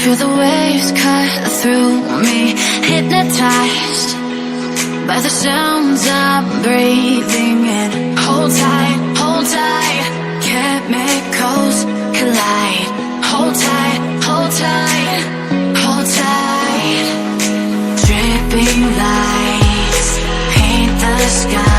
Feel the waves cut through me, hypnotized by the sounds I'm breathing in. Hold tight, chemicals collide. Hold tight, hold tight, hold tight. Dripping lights paint the sky.